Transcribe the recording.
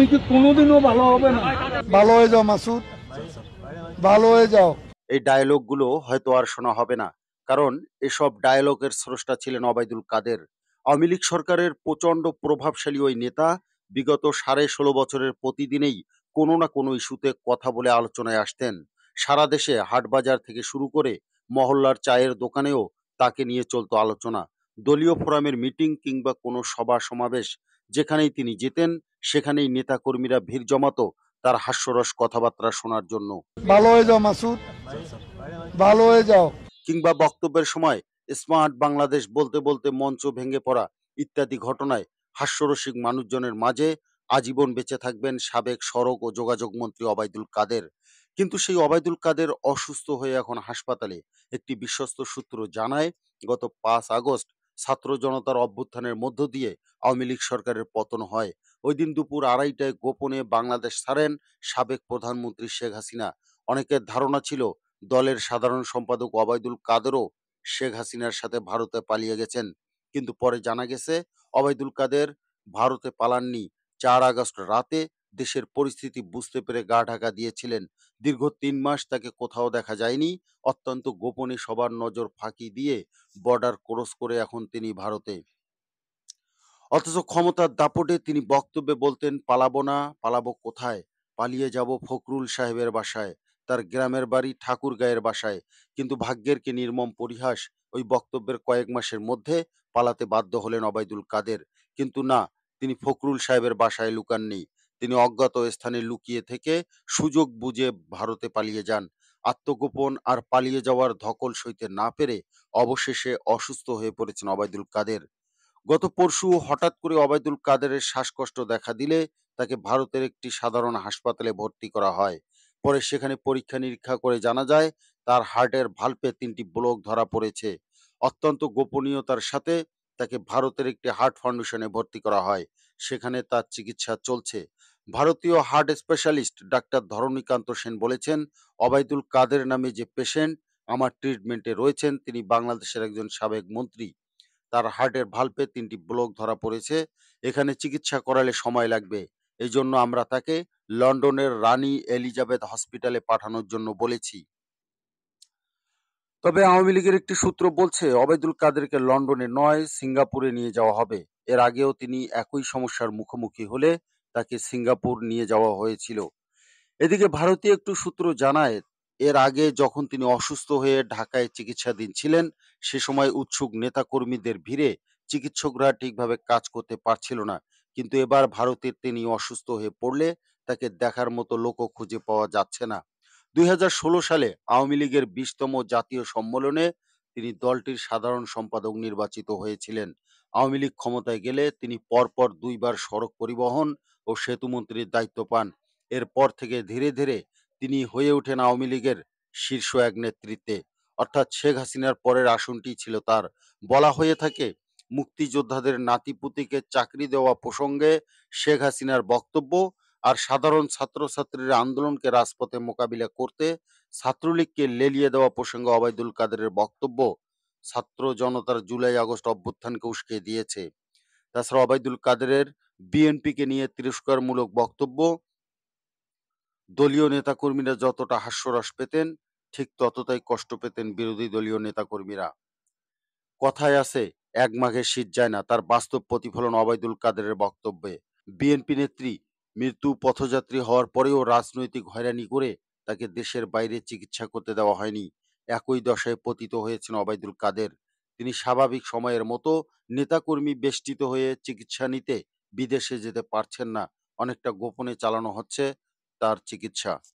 তুমি কি কোনোদিনও ভালো হবে না। ভালো হয়ে যাও মাসুদ, ভালো হয়ে যাও। এই ডায়লগগুলো হয়তো আর শোনা হবে না, কারণ এসব ডায়লগের স্রষ্টা ছিলেন ওবায়দুল কাদের। আওয়ামী লীগ সরকারের প্রচন্ড প্রভাবশালী ওই নেতা বিগত 16.5 বছরের প্রতিদিনেই কোনো না কোনো ইস্যুতে কথা বলে আলোচনায় আসতেন। সারা দেশে হাটবাজার থেকে শুরু করে মহল্লার চায়ের দোকানেও তাকে নিয়ে চলতো আলোচনা। দলীয় ফোরামের মিটিং কিংবা কোনো সভা সমাবেশ যেখানেই তিনি যেতেন, সেখানেই নেতাকর্মীরা ভিড় জমাতো তার হাস্যরস কথাবার্তা শোনার জন্য। ভালো হয়ে যাও মাসুদ, ভালো হয়ে যাও। কিংবা বক্তব্যের সময় স্মার্ট বাংলাদেশ বলতে বলতে মঞ্চ ভেঙে পড়া ইত্যাদি ঘটনায় হাস্যরসিক মানুষজনের মাঝে আজীবন বেঁচে থাকবেন সাবেক সড়ক ও যোগাযোগ মন্ত্রী ওবায়দুল কাদের। কিন্তু সেই ওবায়দুল কাদের অসুস্থ হয়ে এখন হাসপাতালে। একটি বিশ্বস্ত সূত্র জানায়, গত 5 আগস্ট ছাত্র জনতার অভ্যুত্থানের মধ্য দিয়ে আওয়ামী লীগ সরকারের পতন হয়। ওই দিন দুপুর 2:30টায় গোপনে বাংলাদেশ ছাড়েন সাবেক প্রধানমন্ত্রী শেখ হাসিনা। অনেকের ধারণা ছিল দলের সাধারণ সম্পাদক ওবায়দুল কাদেরও শেখ হাসিনার সাথে ভারতে পালিয়ে গেছেন। কিন্তু পরে জানা গেছে ওবায়দুল কাদের ভারতে পালাননি। 4 আগস্ট রাতে দেশের পরিস্থিতি বুঝতে পেরে গা ঢাকা দিয়েছিলেন। দীর্ঘ 3 মাস তাকে কোথাও দেখা যায়নি। অত্যন্ত গোপনে সবার নজর ফাঁকি দিয়ে বর্ডার ক্রস করে এখন তিনি ভারতে। অথচ ক্ষমতার দাপটে তিনি বক্তব্যে বলতেন, পালাবো না, পালাবো কোথায়? পালিয়ে যাব ফখরুল সাহেবের বাসায়, তার গ্রামের বাড়ি ঠাকুরগাঁয়ের বাসায়। কিন্তু ভাগ্যের কি নির্মম পরিহাস, ওই বক্তব্যের কয়েক মাসের মধ্যে পালাতে বাধ্য হলেন ওবায়দুল কাদের। কিন্তু না, তিনি ফখরুল সাহেবের বাসায় লুকাননি। তিনি অজ্ঞাত স্থানে লুকিয়ে থেকে সুযোগ বুঝে ভারতে পালিয়ে যান। আত্মগোপন আর পালিয়ে যাওয়ার ধকল সইতে না পেরে অবশেষে অসুস্থ হয়ে পড়েছেন ওবায়দুল কাদের। গত পরশু হঠাৎ করে ওবায়দুল কাদেরের শ্বাসকষ্ট দেখা দিলে তাকে ভারতের একটি সাধারণ হাসপাতালে ভর্তি করা হয়। পরে সেখানে পরীক্ষা নিরীক্ষা করে জানা যায় তার হার্টের ভালভে 3টি ব্লক ধরা পড়েছে। অত্যন্ত গোপনীয়তার সাথে তাকে ভারতের একটি হার্ট ফাউন্ডেশনে ভর্তি করা হয়। সেখানে তার চিকিৎসা চলছে। ভারতীয় হার্ট স্পেশালিস্ট ডাক্তার ধরণীকান্ত সেন বলেছেন, ওবায়দুল কাদের নামে যে পেশেন্ট আমার ট্রিটমেন্টে রয়েছেন তিনি বাংলাদেশের একজন সাবেক মন্ত্রী। তার হার্টের ভালভে 3টি ব্লক ধরা পড়েছে। এখানে চিকিৎসা করালে সময় লাগবে। এই জন্য আমরা তাকে লন্ডনের রানী এলিজাবেথ হসপিটালে পাঠানোর জন্য বলেছি। তবে আওয়ামী লীগের একটি সূত্র বলছে ওবায়দুল কাদেরকে লন্ডনে নয় সিঙ্গাপুরে নিয়ে যাওয়া হবে। এর আগেও তিনি একই সমস্যার মুখোমুখি হলে তাকে সিঙ্গাপুর নিয়ে যাওয়া হয়েছিল। এদিকে ভারতীয় একটু সূত্র জানায়, এর আগে যখন তিনি অসুস্থ হয়ে ঢাকায় চিকিৎসাধীন ছিলেন, সে সময় উৎসুক নেতাকর্মীদের ভিড়ে চিকিৎসকরা ঠিকভাবে কাজ করতে পারছিল না। কিন্তু এবার ভারতের তিনি অসুস্থ হয়ে পড়লে তাকে দেখার মতো লোকও খুঁজে পাওয়া যাচ্ছে না। 2016 সালে আওয়ামী লীগের 20তম জাতীয় সম্মেলনে তিনি দলটির সাধারণ সম্পাদক নির্বাচিত হয়েছিলেন। আওয়ামী লীগ ক্ষমতায় গেলে তিনি পরপর 2বার সড়ক পরিবহন ও সেতুমন্ত্রীর দায়িত্ব পান। এরপর থেকে ধীরে ধীরে তিনি হয়ে ওঠেন আওয়ামী লীগের শীর্ষ এক নেতৃত্বে। অর্থাৎ শেখ হাসিনার পরের আসনটি ছিল তার। বলা হয়ে থাকে, মুক্তিযোদ্ধাদের নাতিপুতিকে চাকরি দেওয়া প্রসঙ্গে শেখ হাসিনার বক্তব্য আর সাধারণ ছাত্রছাত্রীর আন্দোলনকে রাজপথে মোকাবিলা করতে ছাত্রলীগকে লেলিয়ে দেওয়া প্রসঙ্গে ওবায়দুল কাদেরের বক্তব্য ছাত্র জনতার জুলাই আগস্ট অভ্যুত্থানকে উস্কে দিয়েছে। তাছাড়া ওবায়দুল কাদেরের বিএনপিকে নিয়ে তিরস্কারমূলক বক্তব্য, দলীয় নেতাকর্মীরা যতটা হাস্যরস পেতেন ঠিক ততটাই কষ্ট পেতেন বিরোধী দলীয় নেতাকর্মীরা। কথায় আছে, এক মাঘে শীত যায় না, তার বাস্তব প্রতিফলন ওবায়দুল কাদেরের বক্তব্যে। বিএনপি নেত্রী মৃত্যু পথযাত্রী হওয়ার পরেও রাজনৈতিক হয়রানি করে তাকে দেশের বাইরে চিকিৎসা করতে দেওয়া হয়নি। একই দশায় পতিত হয়েছেন ওবায়দুল কাদের। তিনি স্বাভাবিক সময়ের মতো নেতাকর্মী বেষ্টিত হয়ে চিকিৎসা নিতে বিদেশে যেতে পারছেন না। অনেকটা গোপনে চালানো হচ্ছে তার চিকিৎসা।